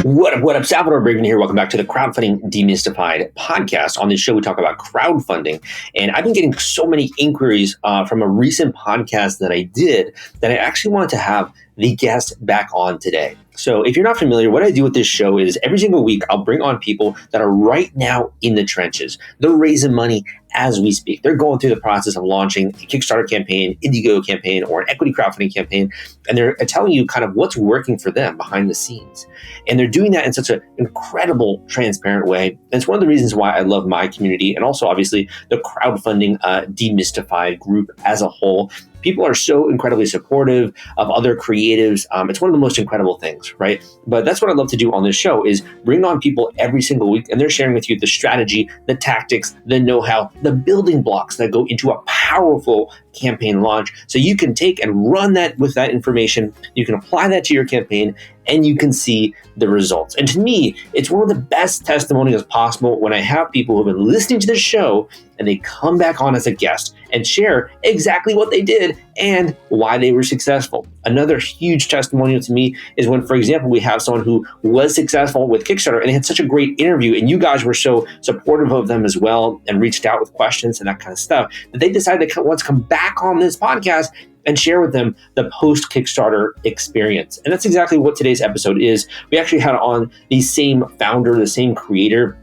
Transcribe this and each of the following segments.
What up, Salvador Briggman here. Welcome back to the Crowdfunding Demystified podcast. On this show, we talk about crowdfunding. And I've been getting so many inquiries from a recent podcast that I did that I actually wanted to have the guest back on today. So if you're not familiar, what I do with this show is every single week, I'll bring on people that are right now in the trenches. They're raising money as we speak. They're going through the process of launching a Kickstarter campaign, Indiegogo campaign, or an equity crowdfunding campaign. And they're telling you kind of what's working for them behind the scenes. And they're doing that in such an incredible, transparent way. And it's one of the reasons why I love my community and also obviously the crowdfunding demystified group as a whole. People are so incredibly supportive of other creatives. It's one of the most incredible things, right? But that's what I love to do on this show is bring on people every single week, and they're sharing with you the strategy, the tactics, the know-how, the building blocks that go into a powerful campaign launch. So you can take and run that with that information. You can apply that to your campaign and you can see the results. And to me, it's one of the best testimonials possible when I have people who have been listening to the show and they come back on as a guest and share exactly what they did and why they were successful. Another huge testimonial to me is when, for example, we have someone who was successful with Kickstarter and they had such a great interview and you guys were so supportive of them as well and reached out with questions and that kind of stuff that they decided to want to come back on this podcast and share with them the post-Kickstarter experience. And that's exactly what today's episode is. We actually had on the same founder, the same creator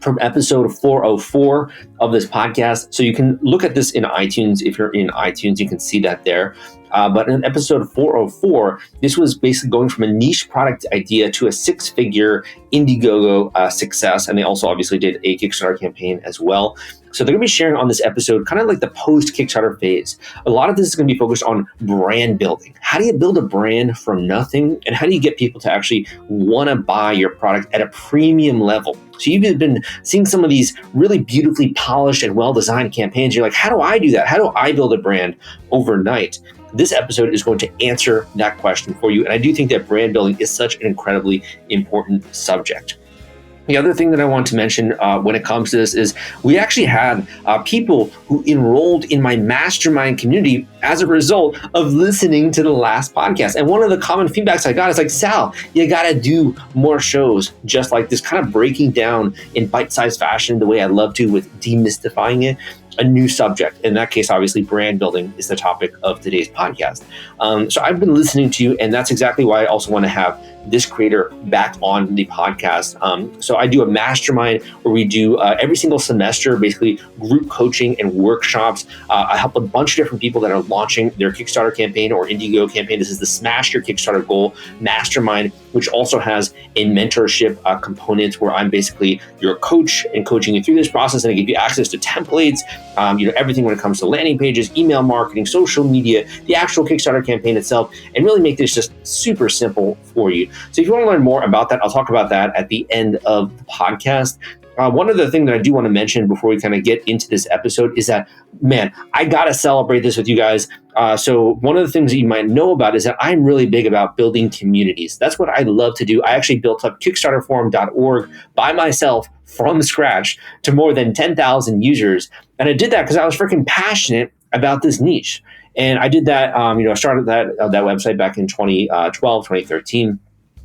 from episode 404 of this podcast. So you can look at this in iTunes. If you're in iTunes, you can see that there. But in episode 404, this was basically going from a niche product idea to a six-figure Indiegogo success. And they also obviously did a Kickstarter campaign as well. So they're going to be sharing on this episode kind of like the post-Kickstarter phase. A lot of this is going to be focused on brand building. How do you build a brand from nothing? And how do you get people to actually want to buy your product at a premium level? So you've been seeing some of these really beautifully polished and well-designed campaigns. You're like, how do I do that? How do I build a brand overnight? This episode is going to answer that question for you. And I do think that brand building is such an incredibly important subject. The other thing that I want to mention when it comes to this is we actually had people who enrolled in my mastermind community as a result of listening to the last podcast. And one of the common feedbacks I got is like, Sal, you got to do more shows just like this, kind of breaking down in bite-sized fashion the way I love to with demystifying it. A new subject. In that case, obviously, brand building is the topic of today's podcast. So I've been listening to you, and that's exactly why I also want to have this creator back on the podcast. So I do a mastermind where we do every single semester, basically group coaching and workshops. I help a bunch of different people that are launching their Kickstarter campaign or Indiegogo campaign. This is the Smash Your Kickstarter Goal Mastermind, which also has a mentorship component where I'm basically your coach and coaching you through this process, and I give you access to templates, everything when it comes to landing pages, email marketing, social media, the actual Kickstarter campaign itself, and really make this just super simple for you. So if you want to learn more about that, I'll talk about that at the end of the podcast. One other thing that I do want to mention before we kind of get into this episode is that, man, I got to celebrate this with you guys. So one of the things that you might know about is that I'm really big about building communities. That's what I love to do. I actually built up kickstarterforum.org by myself from scratch to more than 10,000 users. And I did that because I was freaking passionate about this niche. And I did that, I started that website back in 2012, 2013.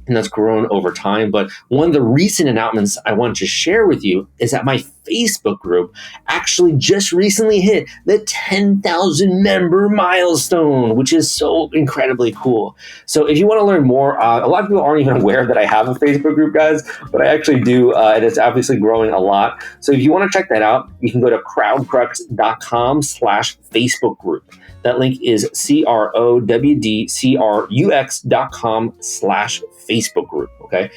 And that's grown over time. But one of the recent announcements I wanted to share with you is that my Facebook group actually just recently hit the 10,000 member milestone, which is so incredibly cool. So if you want to learn more, a lot of people aren't even aware that I have a Facebook group, guys, but I actually do, and it's obviously growing a lot. So if you want to check that out, you can go to crowdcrux.com/Facebook group. That link is crowdcrux.com/Facebook group. Okay.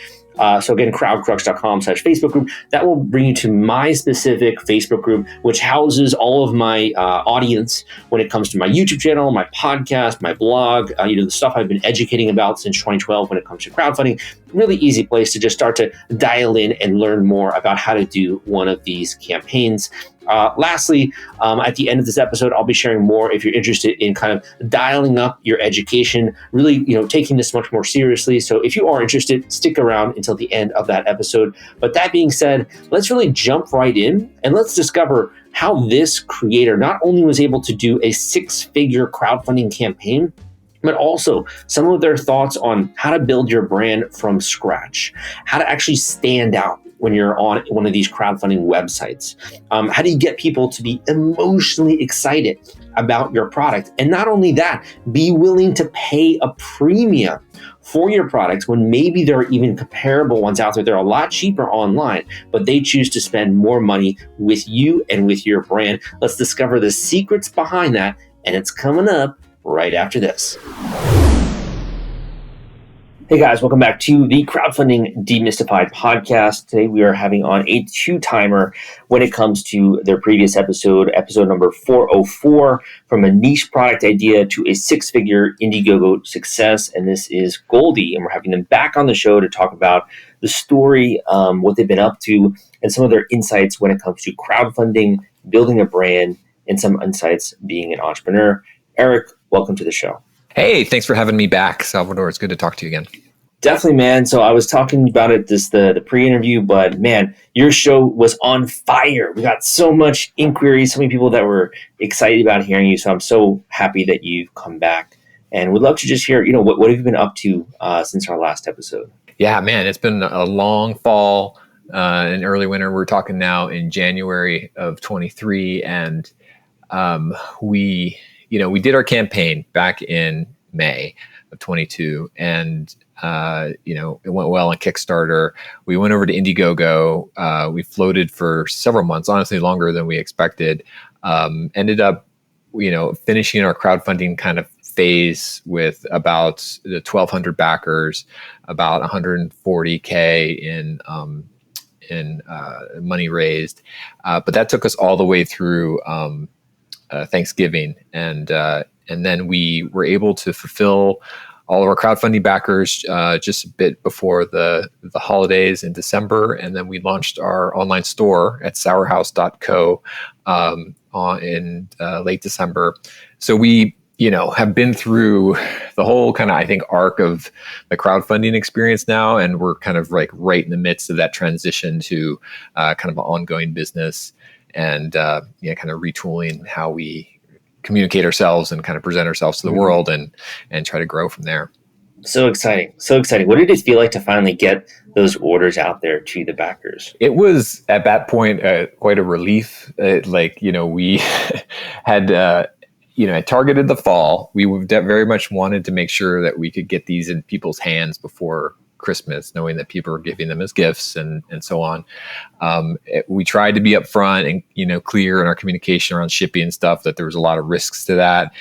So again, crowdcrux.com/Facebook group. That will bring you to my specific Facebook group, which houses all of my audience when it comes to my YouTube channel, my podcast, my blog, the stuff I've been educating about since 2012 when it comes to crowdfunding. Really easy place to just start to dial in and learn more about how to do one of these campaigns. Lastly, at the end of this episode, I'll be sharing more if you're interested in kind of dialing up your education, really, taking this much more seriously. So if you are interested, stick around until the end of that episode. But that being said, let's really jump right in and let's discover how this creator not only was able to do a six-figure crowdfunding campaign, but also some of their thoughts on how to build your brand from scratch, how to actually stand out when you're on one of these crowdfunding websites. How do you get people to be emotionally excited about your product? And not only that, be willing to pay a premium for your products when maybe there are even comparable ones out there. They're a lot cheaper online, but they choose to spend more money with you and with your brand. Let's discover the secrets behind that, and it's coming up right after this. Hey guys, welcome back to the Crowdfunding Demystified podcast. Today we are having on a two-timer when it comes to their previous episode number 404, from a niche product idea to a six-figure Indiegogo success. And this is Goldie, and we're having them back on the show to talk about the story, what they've been up to, and some of their insights when it comes to crowdfunding, building a brand, and some insights being an entrepreneur. Eric, welcome to the show. Hey, thanks for having me back, Salvador. It's good to talk to you again. Definitely, man. So I was talking about it the pre-interview, but man, your show was on fire. We got so much inquiries, so many people that were excited about hearing you. So I'm so happy that you've come back, and would love to just hear, what have you been up to since our last episode? Yeah, man, it's been a long fall and early winter. We're talking now in January of 23, and we did our campaign back in May of 22, and it went well on Kickstarter. We went over to Indiegogo. We floated for several months, honestly longer than we expected. Ended up, finishing our crowdfunding kind of phase with about 1,200 backers, about 140K in money raised. But that took us all the way through Thanksgiving, and then we were able to fulfill all of our crowdfunding backers just a bit before the holidays in December, and then we launched our online store at sourhouse.co in late December. So we have been through the whole kind of, I think, arc of the crowdfunding experience now, and we're kind of like right in the midst of that transition to kind of an ongoing business, and kind of retooling how we communicate ourselves and kind of present ourselves to the world, and try to grow from there. So exciting. What did it feel like to finally get those orders out there to the backers? It was at that point quite a relief. We had had targeted the fall. We very much wanted to make sure that we could get these in people's hands before Christmas, knowing that people are giving them as gifts and so on. We tried to be upfront and clear in our communication around shipping and stuff, that there was a lot of risks to that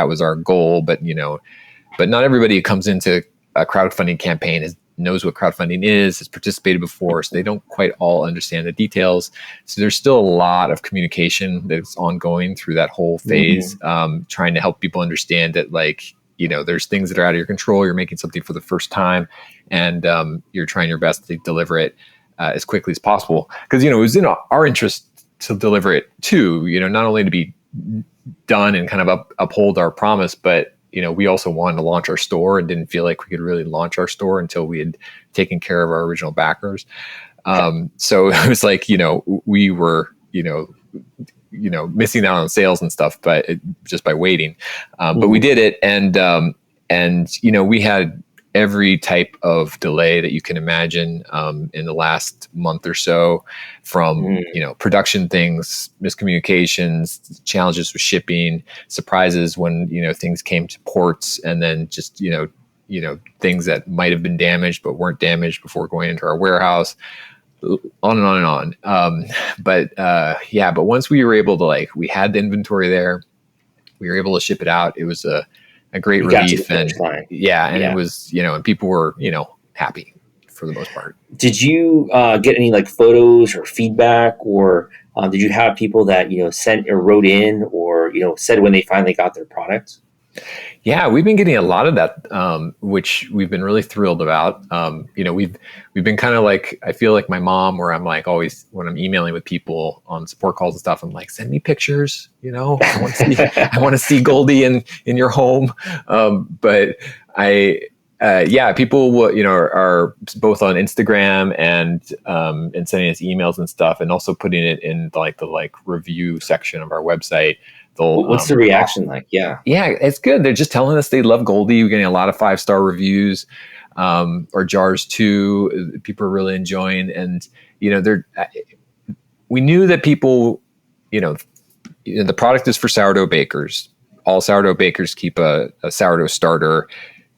was our goal. But not everybody who comes into a crowdfunding campaign knows what crowdfunding is, has participated before, so they don't quite all understand the details. So there's still a lot of communication that's ongoing through that whole phase, trying to help people understand that there's things that are out of your control. You're making something for the first time, and you're trying your best to deliver it as quickly as possible. Because, it was in our interest to deliver it too, not only to be done and kind of uphold our promise, but, we also wanted to launch our store and didn't feel like we could really launch our store until we had taken care of our original backers. So it was like, we were, missing out on sales and stuff, but just by waiting. But we did it. And we had every type of delay that you can imagine in the last month or so, from, production things, miscommunications, challenges with shipping, surprises when, things came to ports, and then just, things that might have been damaged but weren't damaged before going into our warehouse. On and on and on. But once we were able to, we had the inventory there, we were able to ship it out. It was a great relief. And it was, and people were, happy for the most part. Did you get any photos or feedback, or did you have people that, sent or wrote in, or, said when they finally got their products? Yeah, we've been getting a lot of that, which we've been really thrilled about. We've been kind of I feel like my mom, where I'm always, when I'm emailing with people on support calls and stuff, I'm like, send me pictures. I want to see Goldie in your home. But people are both on Instagram and sending us emails and stuff, and also putting it in the review section of our website they'll What's the reaction like? Yeah. Yeah, it's good. They're just telling us they love Goldie. We're getting a lot of 5-star reviews. Or jars too. People are really enjoying, and we knew that people, the product is for sourdough bakers. All sourdough bakers keep a sourdough starter.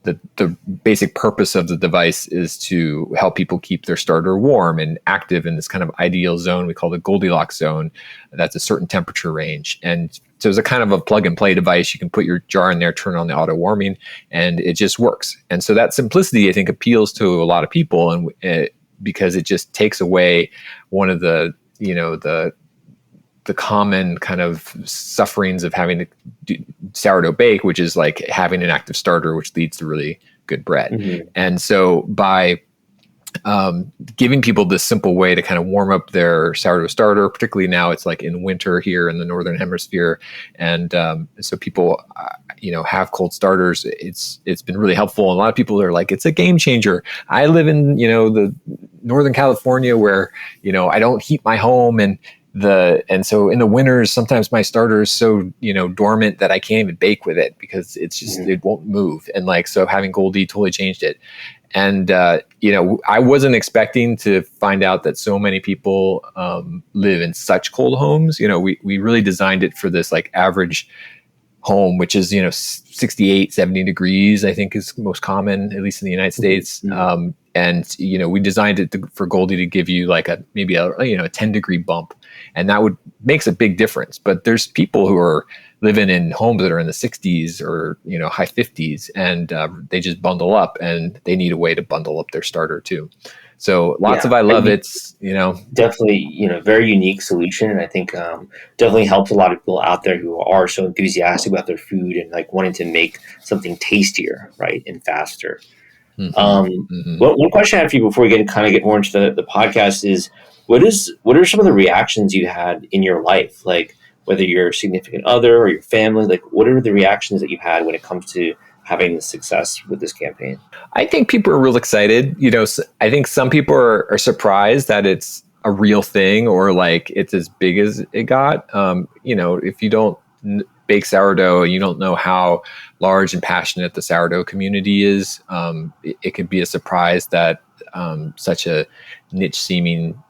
The basic purpose of the device is to help people keep their starter warm and active in this kind of ideal zone we call the Goldilocks zone. That's a certain temperature range. And so it's a kind of a plug and play device. You can put your jar in there, turn on the auto warming, and it just works. And so that simplicity, I think, appeals to a lot of people, and because it just takes away one of the common kind of sufferings of having to do sourdough bake, which is like having an active starter, which leads to really good bread. Mm-hmm. And so by giving people this simple way to kind of warm up their sourdough starter, particularly now it's like in winter here in the Northern Hemisphere. And so people, have cold starters. It's been really helpful. And a lot of people are like, it's a game changer. I live in, the Northern California where, I don't heat my home, and so in the winters, sometimes my starter is so, dormant that I can't even bake with it because it's just, it won't move. And so having Goldie totally changed it. And, I wasn't expecting to find out that so many people live in such cold homes. We really designed it for this like average home, which is, 68, 70 degrees, I think is most common, at least in the United States. Mm-hmm. And, we designed it for Goldie to give you like maybe a 10-degree bump. And that makes a big difference. But there's people who are living in homes that are in the 60s or, high 50s, and they just bundle up, and they need a way to bundle up their starter too. So I love it. Definitely, very unique solution. And I think definitely helps a lot of people out there who are so enthusiastic about their food and like wanting to make something tastier, right, and faster. Mm-hmm. One question I have for you before we get more into the podcast is, what are some of the reactions you had in your life? Like whether your significant other or your family, like what are the reactions that you've had when it comes to having the success with this campaign? I think people are real excited. I think some people are surprised that it's a real thing or like it's as big as it got. If you don't bake sourdough, you don't know how large and passionate the sourdough community is. It could be a surprise that such a niche seeming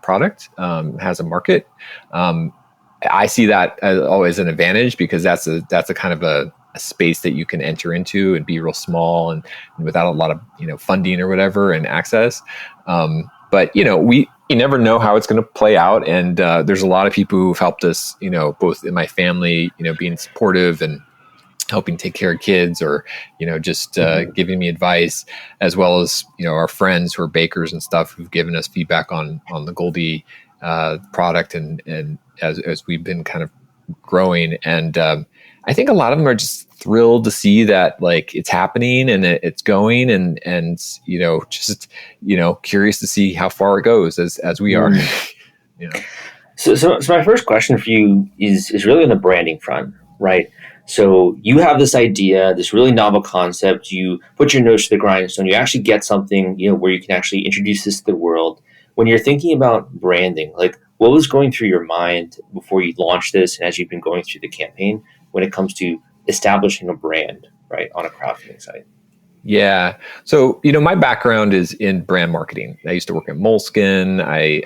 product has a market. I see that as always an advantage because that's a kind of a space that you can enter into and be real small and without a lot of funding or whatever and access. But you never know how it's going to play out, and there's a lot of people who've helped us, both in my family, being supportive and helping take care of kids, or just giving me advice, as well as our friends who are bakers and stuff who've given us feedback on the Goldie product, and as we've been kind of growing, and I think a lot of them are just thrilled to see that like it's happening and it's going, and just curious to see how far it goes as we are. So my first question for you is really on the branding front, right? So you have this idea, this really novel concept. You put your nose to the grindstone. You actually get something, where you can actually introduce this to the world. When you're thinking about branding, like what was going through your mind before you launched this, and as you've been going through the campaign, when it comes to establishing a brand, right, on a crowdfunding site? Yeah. So, my background is in brand marketing. I used to work at Moleskine. I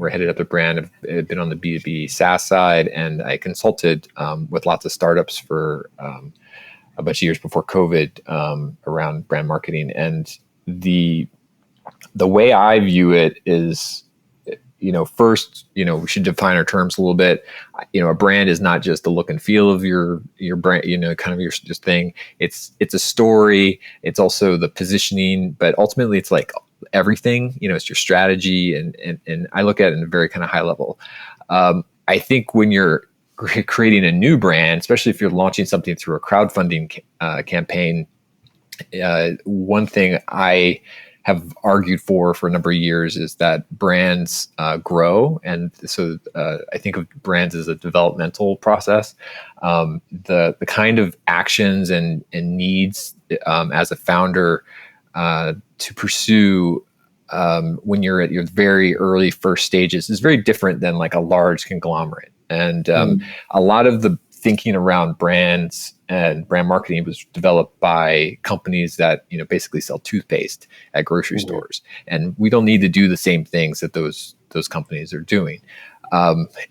headed up the brand. I've been on the B2B SaaS side, and I consulted with lots of startups for a bunch of years before COVID around brand marketing. And the way I view it is, first, we should define our terms a little bit. A brand is not just the look and feel of your brand, kind of your thing. It's a story. It's also the positioning, but ultimately it's like everything, it's your strategy. And I look at it in a very kind of high level. I think when you're creating a new brand, especially if you're launching something through a crowdfunding campaign, one thing I have argued for a number of years is that brands grow. And so I think of brands as a developmental process. The kind of actions and needs as a founder to pursue when you're at your very early first stages is very different than like a large conglomerate. And a lot of the thinking around brands and brand marketing was developed by companies that, basically sell toothpaste at grocery stores. And we don't need to do the same things that those companies are doing.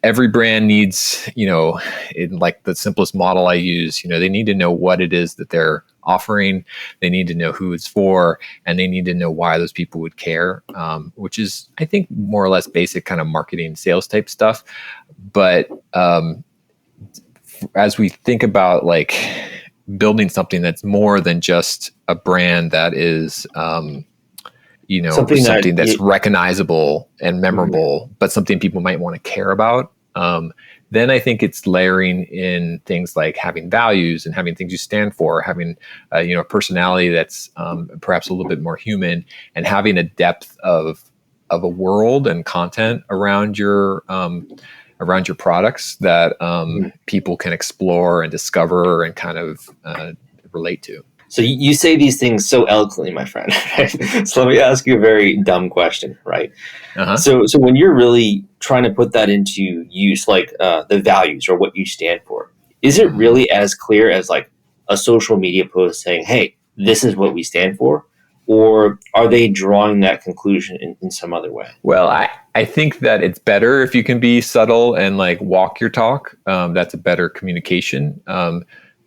Every brand needs, in like the simplest model I use, they need to know what it is that they're offering. They need to know who it's for, and they need to know why those people would care, which is, I think, more or less basic kind of marketing sales type stuff. But as we think about like building something that's more than just a brand that is, something that's recognizable and memorable, but something people might want to care about. Then I think it's layering in things like having values and having things you stand for, having, a personality that's perhaps a little bit more human, and having a depth of a world and content around your products that people can explore and discover and kind of relate to. So you say these things so eloquently, my friend. So let me ask you a very dumb question, right? Uh-huh. So when you're really trying to put that into use, like the values or what you stand for, is it really as clear as like a social media post saying, hey, this is what we stand for? Or are they drawing that conclusion in some other way? Well, I think that it's better if you can be subtle and like walk your talk. That's a better communication.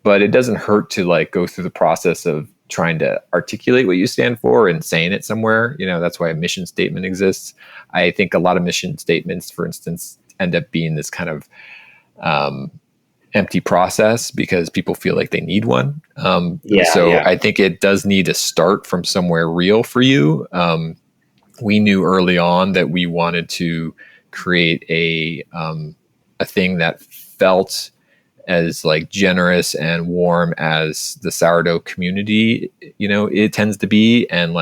But it doesn't hurt to like go through the process of trying to articulate what you stand for and saying it somewhere. That's why a mission statement exists. I think a lot of mission statements, for instance, end up being this kind of empty process because people feel like they need one. I think it does need to start from somewhere real for you. We knew early on that we wanted to create a thing that felt as like generous and warm as the sourdough community, it tends to be, and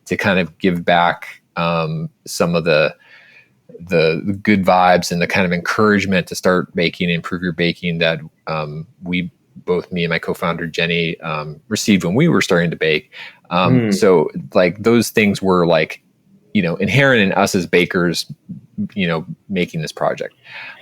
to kind of give back some of the good vibes and the kind of encouragement to start baking and improve your baking that me and my co-founder Jenny received when we were starting to bake. So like those things were like, inherent in us as bakers, making this project.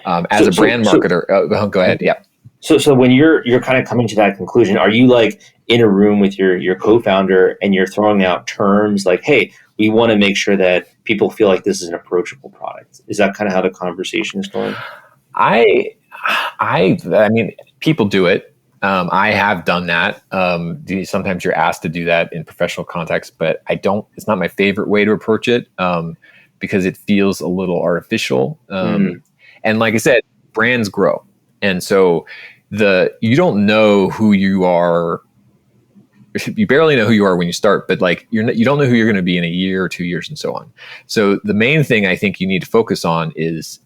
As a brand marketer, go ahead. Yeah. So when you're kind of coming to that conclusion, are you like in a room with your co-founder and you're throwing out terms like, hey, we want to make sure that people feel like this is an approachable product? Is that kind of how the conversation is going? I mean, people do it. I have done that. Sometimes you're asked to do that in professional context, but it's not my favorite way to approach it. Because it feels a little artificial. And like I said, brands grow. And so you don't know who you are. You barely know who you are when you start, but like you don't know who you're going to be in a year or 2 years and so on. So the main thing I think you need to focus on is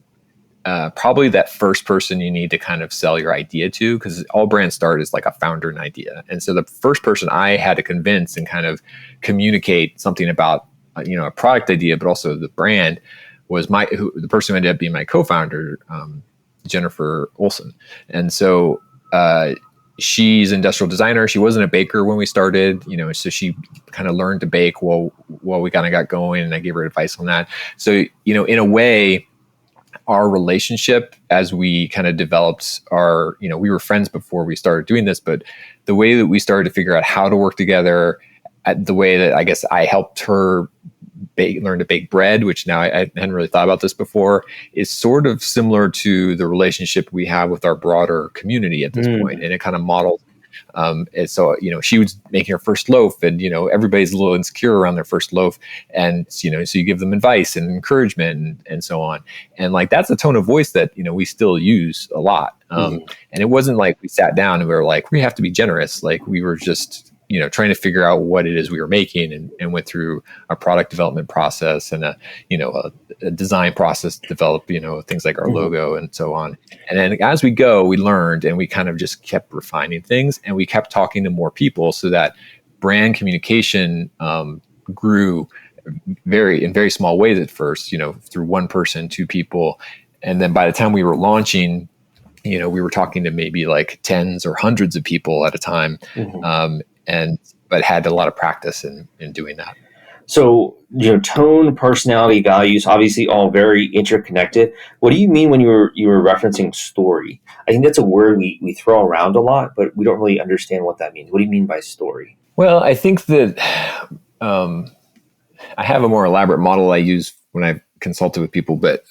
probably that first person you need to kind of sell your idea to, because all brands start as like a founder and idea. And so the first person I had to convince and kind of communicate something about a product idea, but also the brand was the person who ended up being my co-founder, Jennifer Olson. And so she's an industrial designer. She wasn't a baker when we started, so she kind of learned to bake while we kind of got going, and I gave her advice on that. So, in a way, our relationship as we kind of developed we were friends before we started doing this, but the way that we started to figure out how to work together, the way that I guess I helped her learn to bake bread, which now I hadn't really thought about this before, is sort of similar to the relationship we have with our broader community at this point. And it kind of models. And so, she was making her first loaf, and, everybody's a little insecure around their first loaf. And, so you give them advice and encouragement and so on. And like, that's a tone of voice that, we still use a lot. And it wasn't like we sat down and we were like, we have to be generous. Like we were just, trying to figure out what it is we were making, and went through a product development process and a design process to develop, things like our logo and so on. And then as we go, we learned, and we kind of just kept refining things, and we kept talking to more people, so that brand communication grew in very small ways at first, through one person, two people. And then by the time we were launching, we were talking to maybe like tens or hundreds of people at a time. But had a lot of practice in doing that. So, tone, personality, values, obviously all very interconnected. What do you mean when you were referencing story? I think that's a word we throw around a lot, but we don't really understand what that means. What do you mean by story? Well, I think that I have a more elaborate model I use when I've consulted with people, but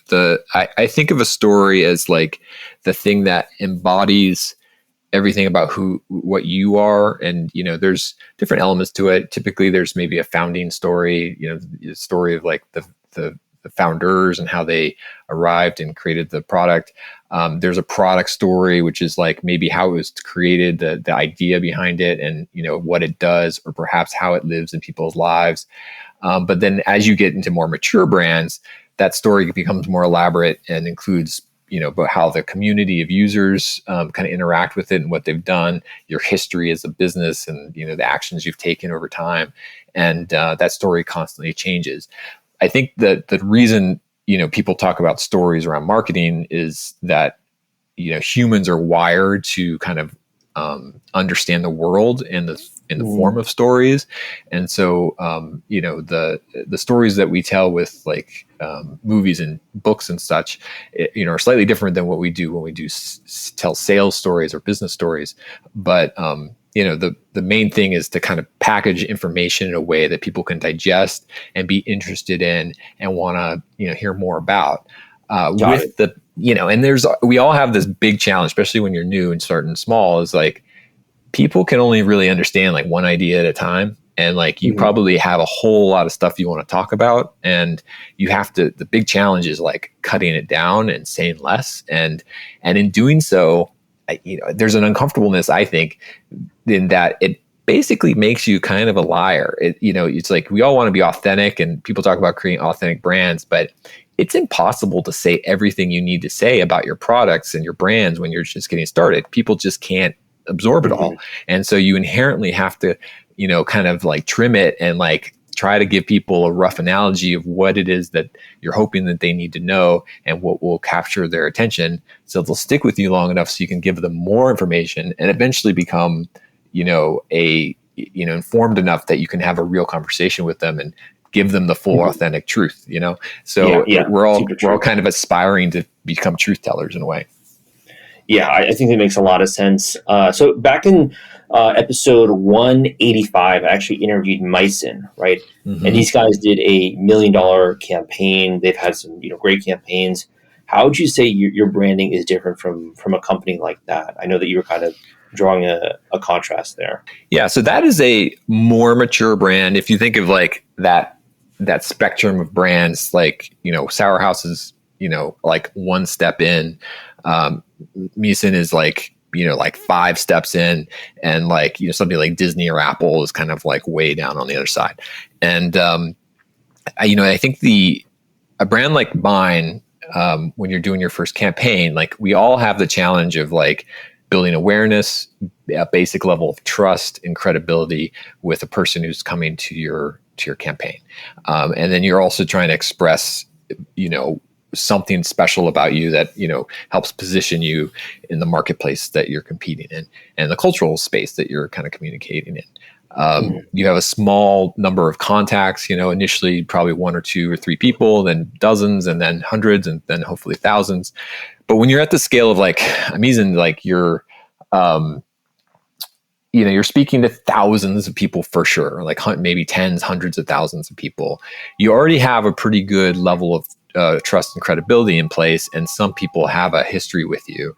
I think of a story as like the thing that embodies everything about what you are. And, there's different elements to it. Typically there's maybe a founding story, the story of like the founders and how they arrived and created the product. There's a product story, which is like maybe how it was created, the idea behind it, and, what it does, or perhaps how it lives in people's lives. But then as you get into more mature brands, that story becomes more elaborate and includes, about how the community of users kind of interact with it and what they've done, your history as a business, and, the actions you've taken over time. And that story constantly changes. I think that the reason, people talk about stories around marketing is that, humans are wired to kind of understand the world in the form of stories. And so, the stories that we tell with like movies and books and such, are slightly different than what we do when we do tell sales stories or business stories. But, the main thing is to kind of package information in a way that people can digest and be interested in and want to, hear more about. With the, and we all have this big challenge, especially when you're new and starting small, is like, people can only really understand like one idea at a time. And like, you probably have a whole lot of stuff you want to talk about. And you have to, the big challenge is like cutting it down and saying less. And in doing so, there's an uncomfortableness, I think, in that it basically makes you kind of a liar. It's like, we all want to be authentic, and people talk about creating authentic brands, but it's impossible to say everything you need to say about your products and your brands when you're just getting started. People just can't absorb it all. And so you inherently have to, kind of like trim it and like try to give people a rough analogy of what it is that you're hoping that they need to know and what will capture their attention, so they'll stick with you long enough so you can give them more information and eventually become, informed enough that you can have a real conversation with them and give them the full authentic truth, So we're all kind of aspiring to become truth tellers in a way. Yeah, I think that makes a lot of sense. So back in episode 185, I actually interviewed Myson, right? And these guys did a $1 million campaign. They've had some, great campaigns. How would you say your branding is different from a company like that? I know that you were kind of drawing a contrast there. Yeah, so that is a more mature brand. If you think of like that spectrum of brands, like, Sourhouse is, like one step in. Myson is like, like 5 steps in, and like, something like Disney or Apple is kind of like way down on the other side. And, I think a brand like mine, when you're doing your first campaign, like we all have the challenge of like building awareness, a basic level of trust and credibility with a person who's coming to your campaign. And then you're also trying to express, something special about you that, helps position you in the marketplace that you're competing in and the cultural space that you're kind of communicating in. You have a small number of contacts, initially probably 1 or 2 or 3 people, then dozens, and then hundreds, and then hopefully thousands. But when you're at the scale of like Amazon, like you're speaking to thousands of people for sure, like maybe tens, hundreds of thousands of people. You already have a pretty good level of trust and credibility in place, and some people have a history with you.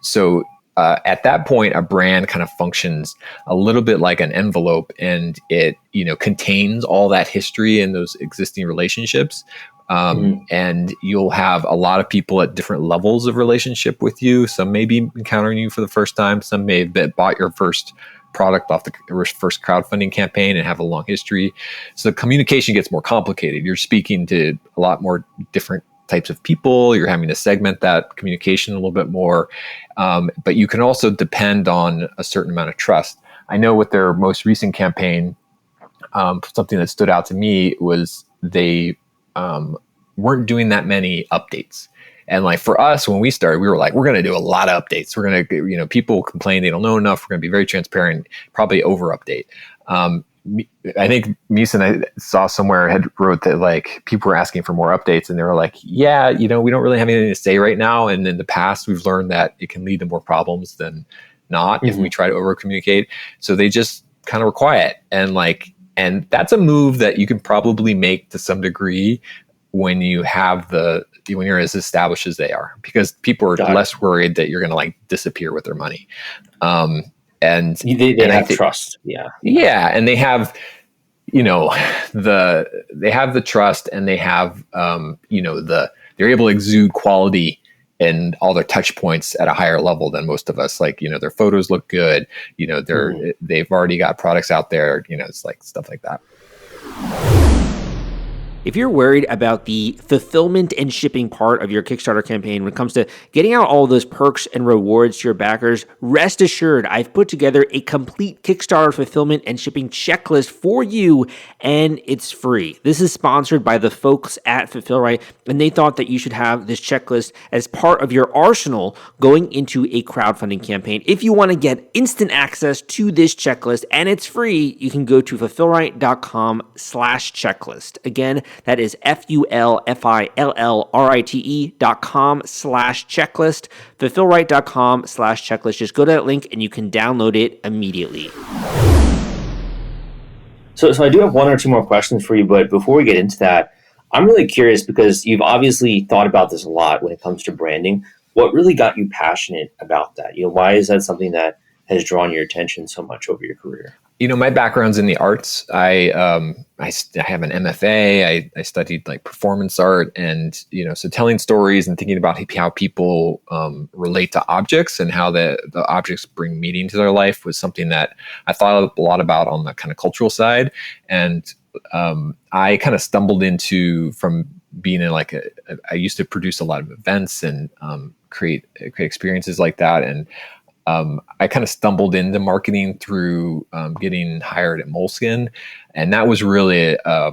So at that point, a brand kind of functions a little bit like an envelope, and it contains all that history and those existing relationships. And you'll have a lot of people at different levels of relationship with you. Some may be encountering you for the first time. Some may have bought your first product off the first crowdfunding campaign and have a long history. So communication gets more complicated. You're speaking to a lot more different types of people. You're having to segment that communication a little bit more. But you can also depend on a certain amount of trust. I know with their most recent campaign, something that stood out to me was they weren't doing that many updates. And like for us, when we started, we were like, we're going to do a lot of updates. We're going to, people complain they don't know enough. We're going to be very transparent, probably over update. I think Musin, I saw somewhere, had wrote that like people were asking for more updates, and they were like, yeah, we don't really have anything to say right now. And in the past, we've learned that it can lead to more problems than not if we try to over communicate. So they just kind of were quiet, and that's a move that you can probably make to some degree when you're as established as they are, because people are less worried that you're going to like disappear with their money. And they have trust. Yeah. And they have, they have the trust, and they have, they're able to exude quality and all their touch points at a higher level than most of us. Like, their photos look good, they've already got products out there, it's like stuff like that. If you're worried about the fulfillment and shipping part of your Kickstarter campaign when it comes to getting out all those perks and rewards to your backers, rest assured I've put together a complete Kickstarter fulfillment and shipping checklist for you, and it's free. This is sponsored by the folks at Fulfillrite, and they thought that you should have this checklist as part of your arsenal going into a crowdfunding campaign. If you want to get instant access to this checklist, and it's free, you can go to fulfillrite.com/checklist. Again, that is fulfillrite.com/checklist, fulfillrite.com/checklist. Just go to that link and you can download it immediately. So I do have one or two more questions for you, but before we get into that, I'm really curious because you've obviously thought about this a lot when it comes to branding. What really got you passionate about that? Why is that something that has drawn your attention so much over your career? My background's in the arts. I have an MFA. I studied like performance art, and so telling stories and thinking about how people relate to objects and how the objects bring meaning to their life was something that I thought a lot about on the kind of cultural side. And I kind of stumbled into, from being in I used to produce a lot of events and create experiences like that, and I kind of stumbled into marketing through getting hired at Moleskine, and that was really a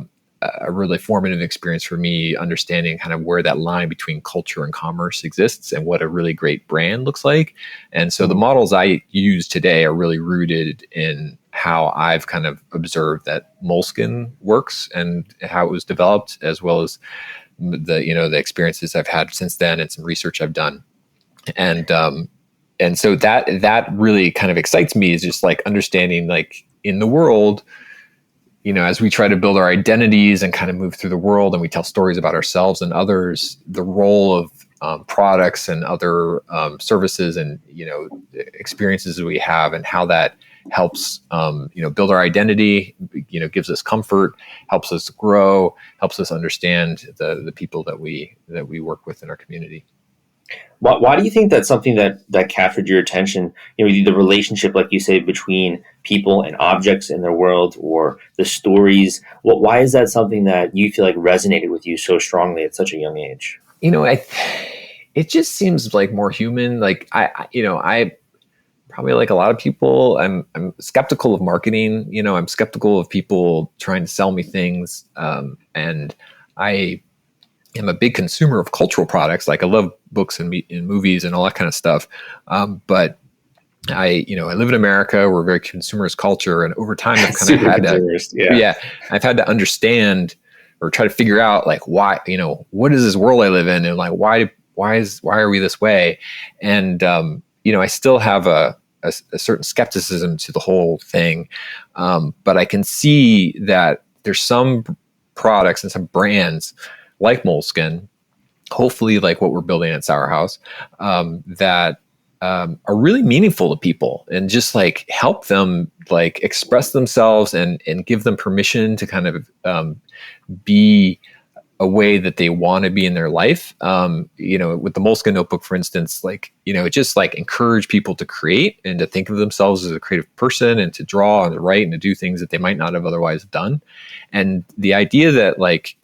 really formative experience for me, understanding kind of where that line between culture and commerce exists and what a really great brand looks like. And so the models I use today are really rooted in how I've kind of observed that Moleskine works and how it was developed, as well as the experiences I've had since then and some research I've done. And so that really kind of excites me, is just like understanding, like, in the world, as we try to build our identities and kind of move through the world, and we tell stories about ourselves and others, the role of products and other services and experiences that we have, and how that helps build our identity, gives us comfort, helps us grow, helps us understand the people that we work with in our community. Why do you think that's something that captured your attention? The relationship, like you say, between people and objects in their world, or the stories. Why is that something that you feel like resonated with you so strongly at such a young age? It just seems like more human. Like I probably, like a lot of people, I'm skeptical of marketing. I'm skeptical of people trying to sell me things, and I am a big consumer of cultural products. Like, I love books and movies and all that kind of stuff. But I live in America. We're a very consumerist culture. And over time, I've kind of had to, I've had to understand or try to figure out, like, why, what is this world I live in? And like, why are we this way? And, I still have a certain skepticism to the whole thing. But I can see that there's some products and some brands like Moleskine, hopefully like what we're building at Sourhouse, that are really meaningful to people, and just like help them like express themselves and give them permission to kind of be a way that they want to be in their life. With the Moleskine notebook, for instance, it just like encourage people to create and to think of themselves as a creative person, and to draw and to write and to do things that they might not have otherwise done. And the idea that like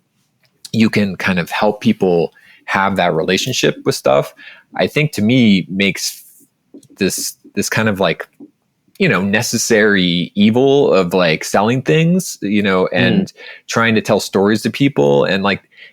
you can kind of help people have that relationship with stuff, I think, to me, makes this kind of like, necessary evil of like selling things, and trying to tell stories to people. And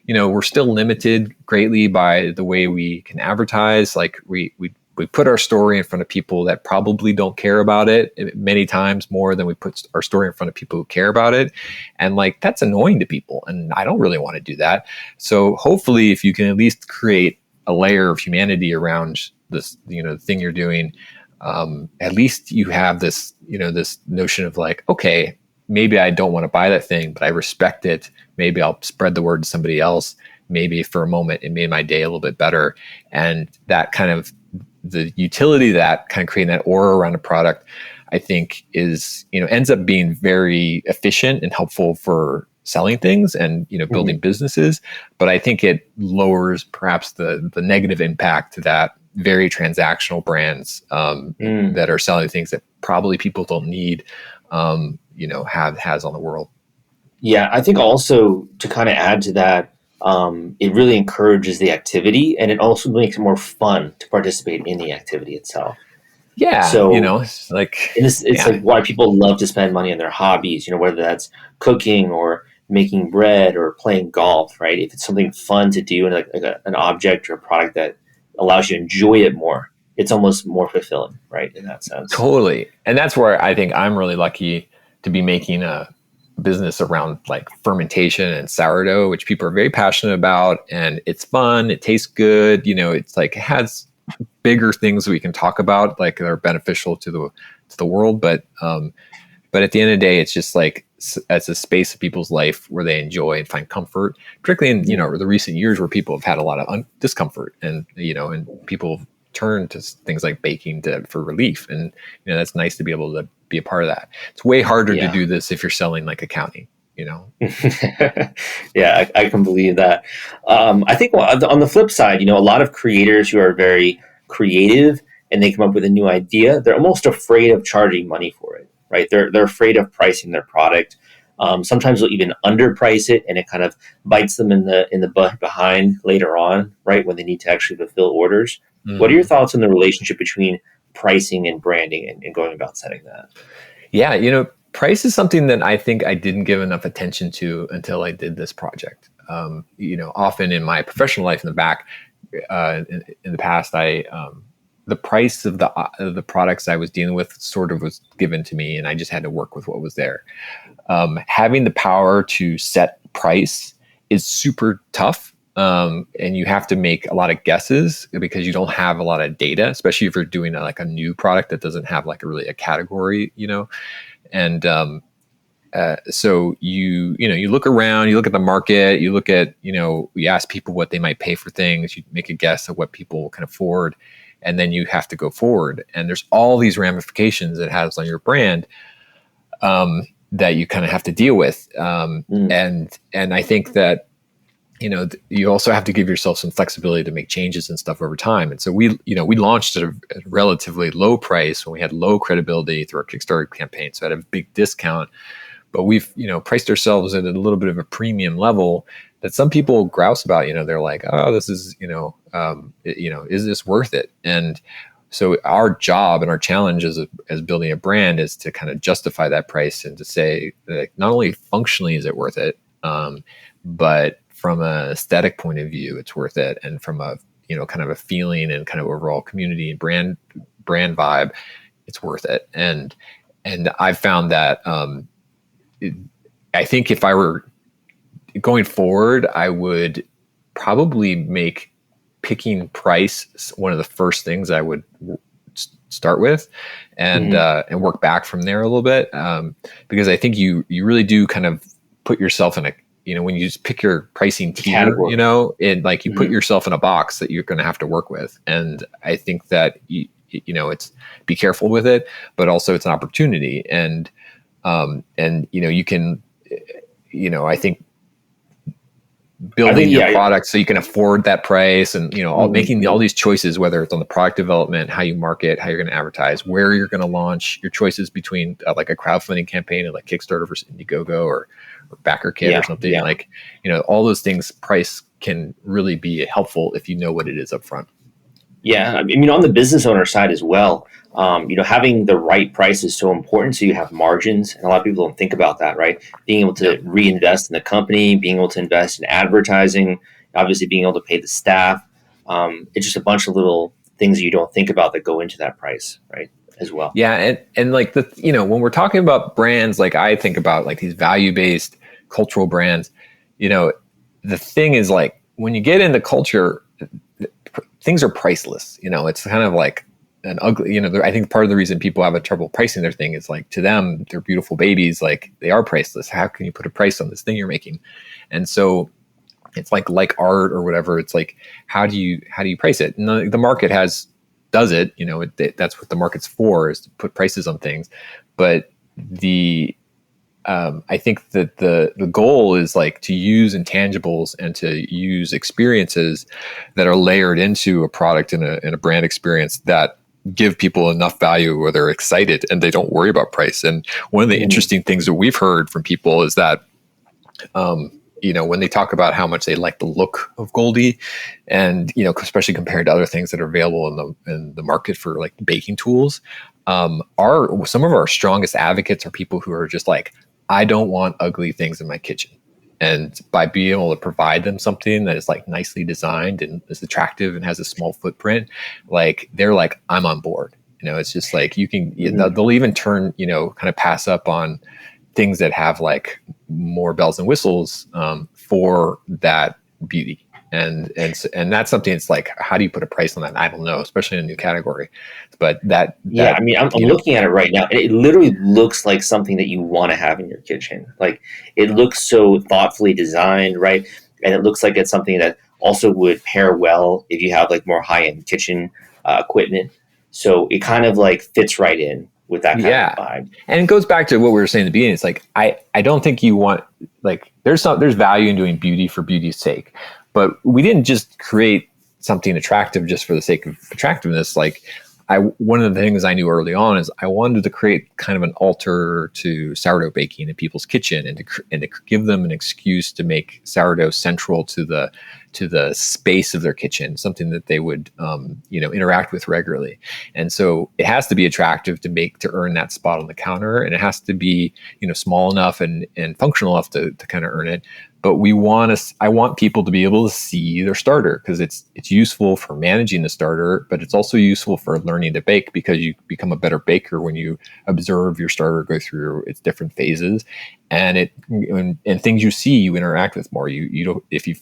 we're still limited greatly by the way we can advertise. Like we we put our story in front of people that probably don't care about it many times more than we put our story in front of people who care about it. And like, that's annoying to people. And I don't really want to do that. So hopefully if you can at least create a layer of humanity around this, the thing you're doing, at least you have this, this notion of like, okay, maybe I don't want to buy that thing, but I respect it. Maybe I'll spread the word to somebody else. Maybe for a moment it made my day a little bit better. And that kind of the utility that kind of creating that aura around a product, I think is, ends up being very efficient and helpful for selling things and, building businesses. But I think it lowers perhaps the negative impact that very transactional brands that are selling things that probably people don't need, has on the world. Yeah, I think also to kind of add to that, it really encourages the activity, and it also makes it more fun to participate in the activity itself. Yeah, so it's like like why people love to spend money on their hobbies. Whether that's cooking or making bread or playing golf, right? If it's something fun to do and like an object or a product that allows you to enjoy it more, it's almost more fulfilling, right? In that sense, totally. And that's where I think I'm really lucky to be making a business around like fermentation and sourdough, which people are very passionate about, and it's fun, it tastes good, it's like it has bigger things that we can talk about like that are beneficial to the world, but at the end of the day, it's just like it's a space of people's life where they enjoy and find comfort, particularly in the recent years where people have had a lot of discomfort, and and people turn to things like baking for relief, and that's nice to be able to be a part of that. It's way harder to do this if you're selling like accounting. Yeah, I can believe that. I think on the flip side, a lot of creators who are very creative and they come up with a new idea, they're almost afraid of charging money for it, right? They're afraid of pricing their product. Sometimes they'll even underprice it, and it kind of bites them in the butt behind later on, right, when they need to actually fulfill orders. Mm-hmm. What are your thoughts on the relationship between pricing and branding and going about setting that? Yeah, price is something that I think I didn't give enough attention to until I did this project. Often in my professional life in the back, in the past, the price of the products I was dealing with sort of was given to me, and I just had to work with what was there. Having the power to set price is super tough. And you have to make a lot of guesses because you don't have a lot of data, especially if you're doing a new product that doesn't have like a category, and so you look around, you look at the market, you look at, you ask people what they might pay for things, you make a guess of what people can afford, and then you have to go forward. And there's all these ramifications it has on your brand that you kind of have to deal with. And I think that you also have to give yourself some flexibility to make changes and stuff over time. And so we launched at a relatively low price when we had low credibility through our Kickstarter campaign. So at a big discount, but we've, priced ourselves at a little bit of a premium level that some people grouse about. They're like, oh, this is, is this worth it? And so our job and our challenge as building a brand is to kind of justify that price and to say that not only functionally is it worth it, but from an aesthetic point of view, it's worth it. And from a, kind of a feeling and kind of overall community and brand vibe, it's worth it. And I've found that, I think if I were going forward, I would probably make picking price one of the first things I would start with, and work back from there a little bit. Because I think you really do kind of put yourself in a, when you just pick your pricing tier, you put yourself in a box that you're going to have to work with. And I think that, it's be careful with it, but also it's an opportunity. And you can, I think building your product so you can afford that price and, making all these choices, whether it's on the product development, how you market, how you're going to advertise, where you're going to launch, your choices between like a crowdfunding campaign and like Kickstarter versus Indiegogo or BackerKit or something like, all those things, price can really be helpful if you know what it is up front. Yeah. I mean, on the business owner side as well, having the right price is so important. So you have margins, and a lot of people don't think about that, right? Being able to reinvest in the company, being able to invest in advertising, obviously being able to pay the staff. It's just a bunch of little things you don't think about that go into that price, right? As well. Yeah. And like when we're talking about brands, like I think about like these value-based cultural brands, the thing is like when you get into culture, things are priceless. It's kind of like an ugly, I think part of the reason people have a trouble pricing their thing is like to them, they're beautiful babies, like they are priceless. How can you put a price on this thing you're making? And so it's like art or whatever. It's like, how do you price it? And the market does it, that's what the market's for, is to put prices on things. But I think that the goal is like to use intangibles and to use experiences that are layered into a product and a brand experience that give people enough value where they're excited and they don't worry about price. And one of the interesting things that we've heard from people is that, when they talk about how much they like the look of Goldie, and especially compared to other things that are available in the market for like baking tools, some of our strongest advocates are people who are just like, I don't want ugly things in my kitchen. And by being able to provide them something that is like nicely designed and is attractive and has a small footprint, like they're like, I'm on board. It's just like they'll even turn, kind of pass up on things that have like more bells and whistles for that beauty. And that's something. It's like, how do you put a price on that? I don't know, especially in a new category. But I'm looking at it right now. It literally looks like something that you want to have in your kitchen. Like it looks so thoughtfully designed, right? And it looks like it's something that also would pair well if you have like more high-end kitchen equipment. So it kind of like fits right in with that kind of vibe. And it goes back to what we were saying at the beginning. It's like, I don't think you want, like, there's value in doing beauty for beauty's sake, but we didn't just create something attractive just for the sake of attractiveness. Like one of the things I knew early on is I wanted to create kind of an altar to sourdough baking in people's kitchen, and to give them an excuse to make sourdough central to the space of their kitchen, something that they would interact with regularly. And so it has to be attractive to earn that spot on the counter, and it has to be small enough and functional enough to kind of earn it. But I want people to be able to see their starter, because it's useful for managing the starter, but it's also useful for learning to bake, because you become a better baker when you observe your starter go through its different phases, and things you see, you interact with more. You don't, if you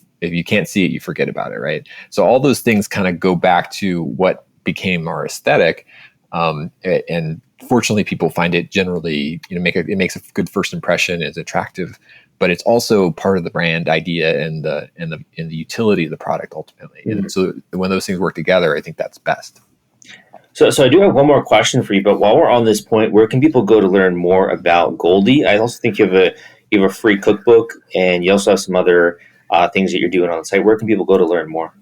can't see it, you forget about it, right? So all those things kind of go back to what became our aesthetic, and fortunately, people find it generally, it makes a good first impression, is attractive. But it's also part of the brand idea and the utility of the product ultimately. Mm-hmm. And so when those things work together, I think that's best. So I do have one more question for you, but while we're on this point, where can people go to learn more about Goldie? I also think you have a free cookbook, and you also have some other things that you're doing on the site. Where can people go to learn more?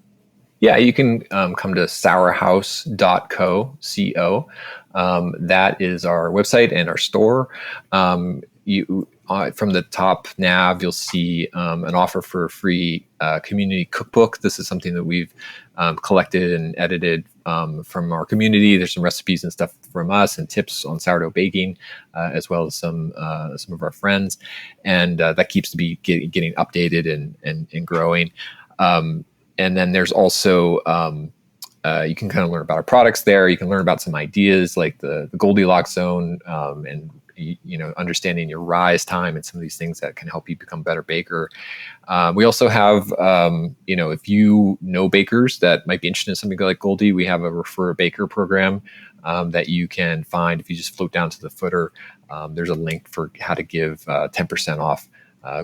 Yeah, you can come to sourhouse.co. That is our website and our store. From the top nav, you'll see an offer for a free community cookbook. This is something that we've collected and edited from our community. There's some recipes and stuff from us and tips on sourdough baking, as well as some of our friends, and that keeps to be getting updated and growing. And then there's also you can kind of learn about our products there. You can learn about some ideas like the Goldilocks zone, and understanding your rise time and some of these things that can help you become a better baker. We also have, if you know bakers that might be interested in something like Goldie, we have a refer a baker program that you can find. If you just float down to the footer, there's a link for how to give 10% off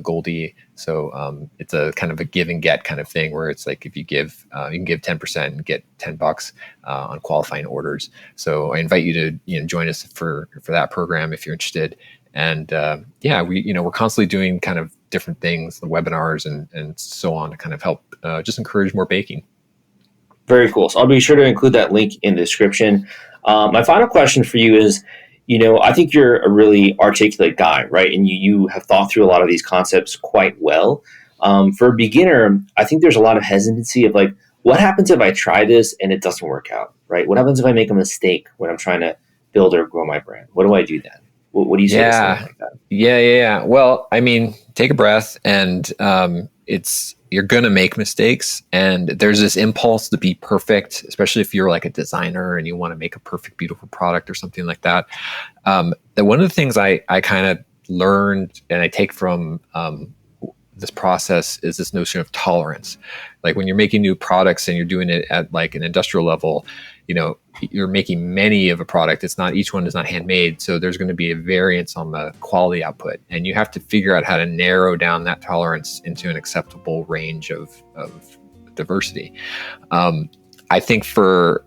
Goldie. So it's a kind of a give and get kind of thing, where it's like if you give, you can give 10% and get $10 on qualifying orders. So I invite you to join us for that program if you're interested. And we're constantly doing kind of different things, the webinars and so on, to kind of help just encourage more baking. Very cool. So I'll be sure to include that link in the description. My final question for you is, I think you're a really articulate guy, right? And you have thought through a lot of these concepts quite well. For a beginner, I think there's a lot of hesitancy of like, what happens if I try this and it doesn't work out, right? What happens if I make a mistake when I'm trying to build or grow my brand? What do I do then? What do you say to something like that? Yeah. Well, I mean, take a breath and, you're going to make mistakes, and there's this impulse to be perfect, especially if you're like a designer and you want to make a perfect, beautiful product or something like that. That one of the things I kind of learned and I take from this process is this notion of tolerance. Like when you're making new products and you're doing it at like an industrial level, you're making many of a product. Each one is not handmade. So there's going to be a variance on the quality output. And you have to figure out how to narrow down that tolerance into an acceptable range of diversity. I think for,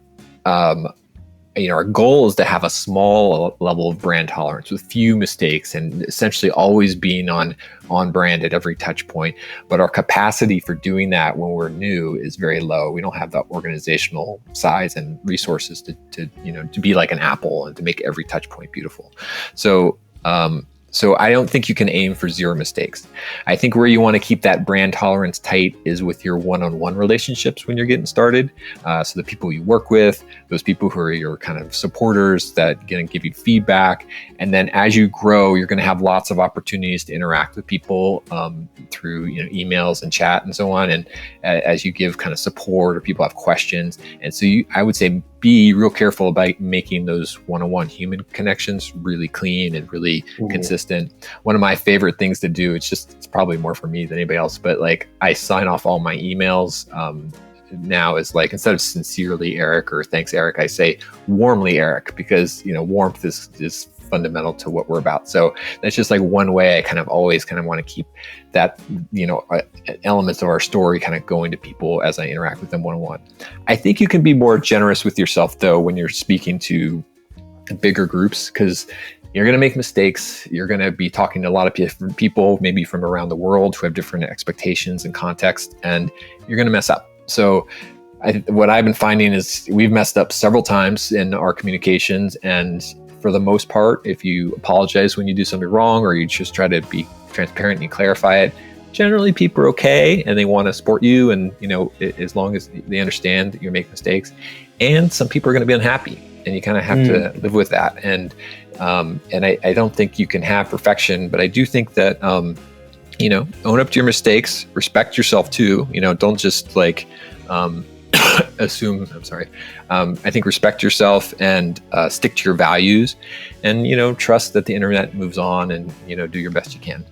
our goal is to have a small level of brand tolerance with few mistakes and essentially always being on brand at every touch point. But our capacity for doing that when we're new is very low. We don't have the organizational size and resources to be like an Apple and to make every touch point beautiful. So I don't think you can aim for zero mistakes. I think where you want to keep that brand tolerance tight is with your one-on-one relationships when you're getting started. So the people you work with, those people who are your kind of supporters that going to give you feedback. And then as you grow, you're going to have lots of opportunities to interact with people through emails and chat and so on. And as you give kind of support or people have questions. And so I would say be real careful about making those one-on-one human connections really clean and really consistent. One of my favorite things to do, it's probably more for me than anybody else, but like I sign off all my emails now is like, instead of sincerely Eric or thanks Eric, I say warmly Eric, because warmth is fundamental to what we're about. So that's just like one way I kind of always kind of want to keep that, elements of our story kind of going to people as I interact with them one-on-one. I think you can be more generous with yourself though when you're speaking to bigger groups, because you're going to make mistakes. You're going to be talking to a lot of different people, maybe from around the world, who have different expectations and context, and you're going to mess up. So what I've been finding is we've messed up several times in our communications, and for the most part, if you apologize when you do something wrong, or you just try to be transparent and clarify it, generally people are okay and they want to support you. And, as long as they understand that you make mistakes, and some people are going to be unhappy, and you kind of have to live with that. And I don't think you can have perfection, but I do think that, own up to your mistakes, respect yourself too, don't just like, assume, I think respect yourself and stick to your values, and, trust that the internet moves on, and, do your best you can.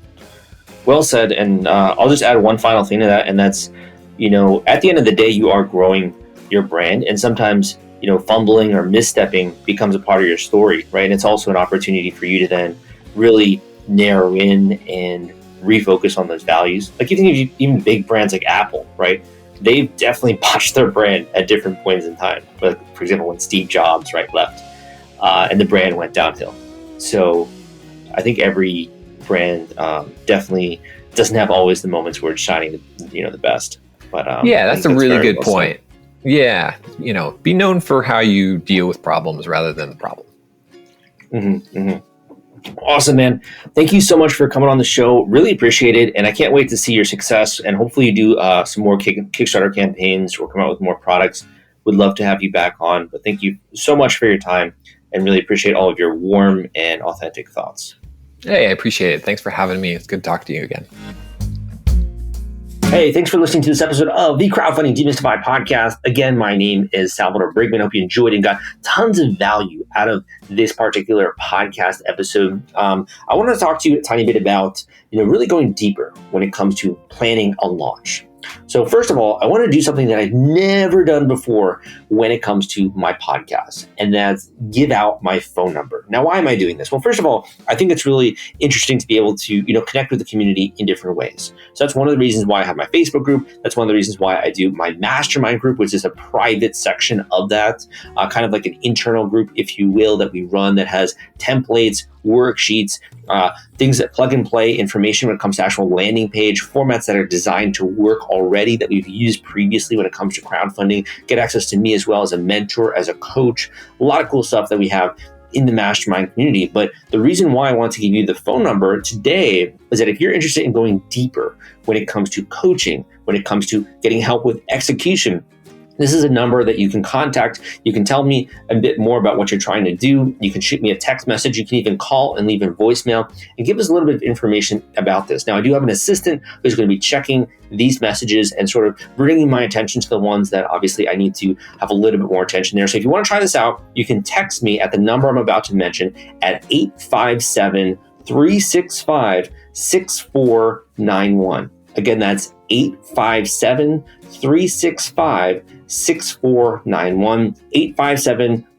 Well said. And I'll just add one final thing to that. And that's, at the end of the day, you are growing your brand, and sometimes, fumbling or misstepping becomes a part of your story, right? And it's also an opportunity for you to then really narrow in and refocus on those values. Like you think of even big brands like Apple, right? They've definitely botched their brand at different points in time. Like, for example, when Steve Jobs left, and the brand went downhill. So I think every brand definitely doesn't have always the moments where it's shining the best. But that's a really good point. Yeah, be known for how you deal with problems rather than the problem. Awesome, man. Thank you so much for coming on the show. Really appreciate it. And I can't wait to see your success. And hopefully you do some more Kickstarter campaigns or come out with more products. Would love to have you back on. But thank you so much for your time, and really appreciate all of your warm and authentic thoughts. Hey, I appreciate it. Thanks for having me. It's good to talk to you again. Hey, thanks for listening to this episode of the Crowdfunding Demystified podcast. Again, my name is Salvador Briggman. Hope you enjoyed and got tons of value out of this particular podcast episode. I wanted to talk to you a tiny bit about, really going deeper when it comes to planning a launch. So first of all, I want to do something that I've never done before when it comes to my podcast, and that's give out my phone number. Now, why am I doing this? Well, first of all, I think it's really interesting to be able to, connect with the community in different ways. So that's one of the reasons why I have my Facebook group. That's one of the reasons why I do my mastermind group, which is a private section of that, kind of like an internal group, if you will, that we run that has templates, worksheets, things that plug and play information when it comes to actual landing page formats that are designed to work already that we've used previously when it comes to crowdfunding. Get access to me as well as a mentor, as a coach, a lot of cool stuff that we have in the mastermind community. But the reason why I want to give you the phone number today is that if you're interested in going deeper when it comes to coaching, when it comes to getting help with execution, This is a number that you can contact. You can tell me a bit more about what you're trying to do. You can shoot me a text message. You can even call and leave a voicemail and give us a little bit of information about this. Now, I do have an assistant who's going to be checking these messages and sort of bringing my attention to the ones that obviously I need to have a little bit more attention there. So if you want to try this out, you can text me at the number I'm about to mention at 857-365-6491. Again, that's 857-365-6491,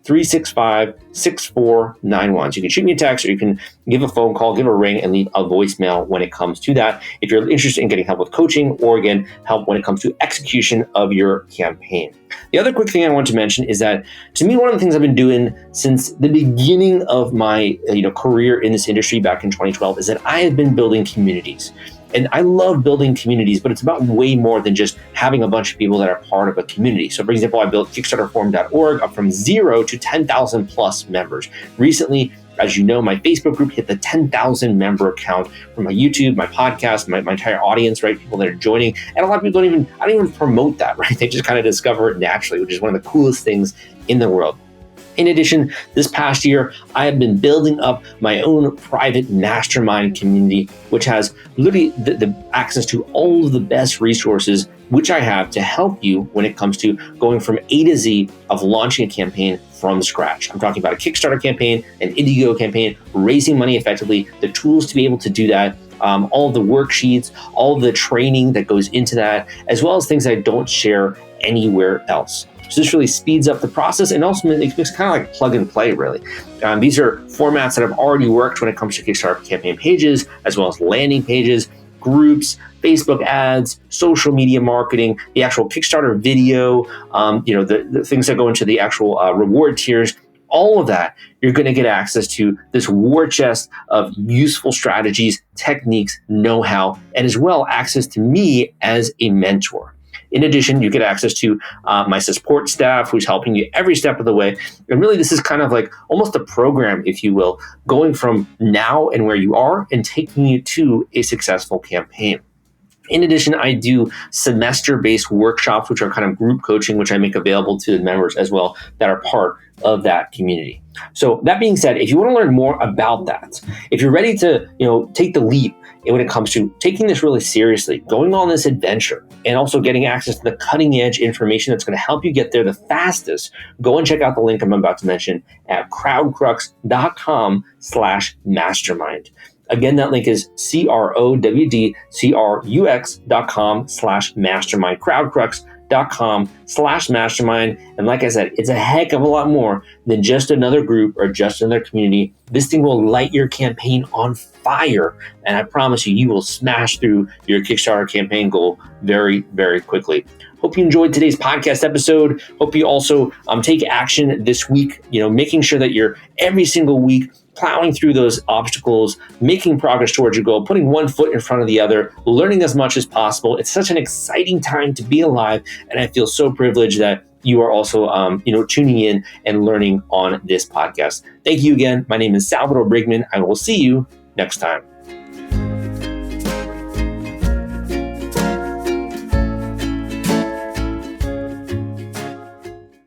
857-365-6491. So you can shoot me a text, or you can give a phone call, give a ring, and leave a voicemail when it comes to that. If you're interested in getting help with coaching, or again, help when it comes to execution of your campaign. The other quick thing I want to mention is that, to me, one of the things I've been doing since the beginning of my career in this industry back in 2012 is that I have been building communities. And I love building communities, but it's about way more than just having a bunch of people that are part of a community. So for example, I built Kickstarterforum.org up from 0 to 10,000 plus members. Recently, as you know, my Facebook group hit the 10,000 member count from my YouTube, my podcast, my entire audience, right? People that are joining. And a lot of people I don't even promote that, right? They just kind of discover it naturally, which is one of the coolest things in the world. In addition, this past year, I have been building up my own private mastermind community, which has literally the access to all of the best resources, which I have to help you when it comes to going from A to Z of launching a campaign from scratch. I'm talking about a Kickstarter campaign, an Indiegogo campaign, raising money effectively, the tools to be able to do that, all of the worksheets, all of the training that goes into that, as well as things I don't share anywhere else. So this really speeds up the process, and also makes it kind of like plug and play, really. These are formats that have already worked when it comes to Kickstarter campaign pages, as well as landing pages, groups, Facebook ads, social media marketing, the actual Kickstarter video, the things that go into the actual reward tiers. All of that, you're going to get access to this war chest of useful strategies, techniques, know-how, and as well access to me as a mentor. In addition, you get access to my support staff, who's helping you every step of the way. And really, this is kind of like almost a program, if you will, going from now and where you are and taking you to a successful campaign. In addition, I do semester-based workshops, which are kind of group coaching, which I make available to the members as well that are part of that community. So that being said, if you want to learn more about that, if you're ready to take the leap when it comes to taking this really seriously, going on this adventure, and also getting access to the cutting edge information that's going to help you get there the fastest, go and check out the link I'm about to mention at crowdcrux.com/mastermind. Again, that link is crowdcrux.com/mastermind, crowdcrux.com/mastermind. And like I said, it's a heck of a lot more than just another group or just another community. This thing will light your campaign on fire. And I promise you, you will smash through your Kickstarter campaign goal very, very quickly. Hope you enjoyed today's podcast episode. Hope you also take action this week, making sure that you're every single week plowing through those obstacles, making progress towards your goal, putting one foot in front of the other, learning as much as possible. It's such an exciting time to be alive, and I feel so privileged that you are also, tuning in and learning on this podcast. Thank you again. My name is Salvador Briggman. I will see you next time.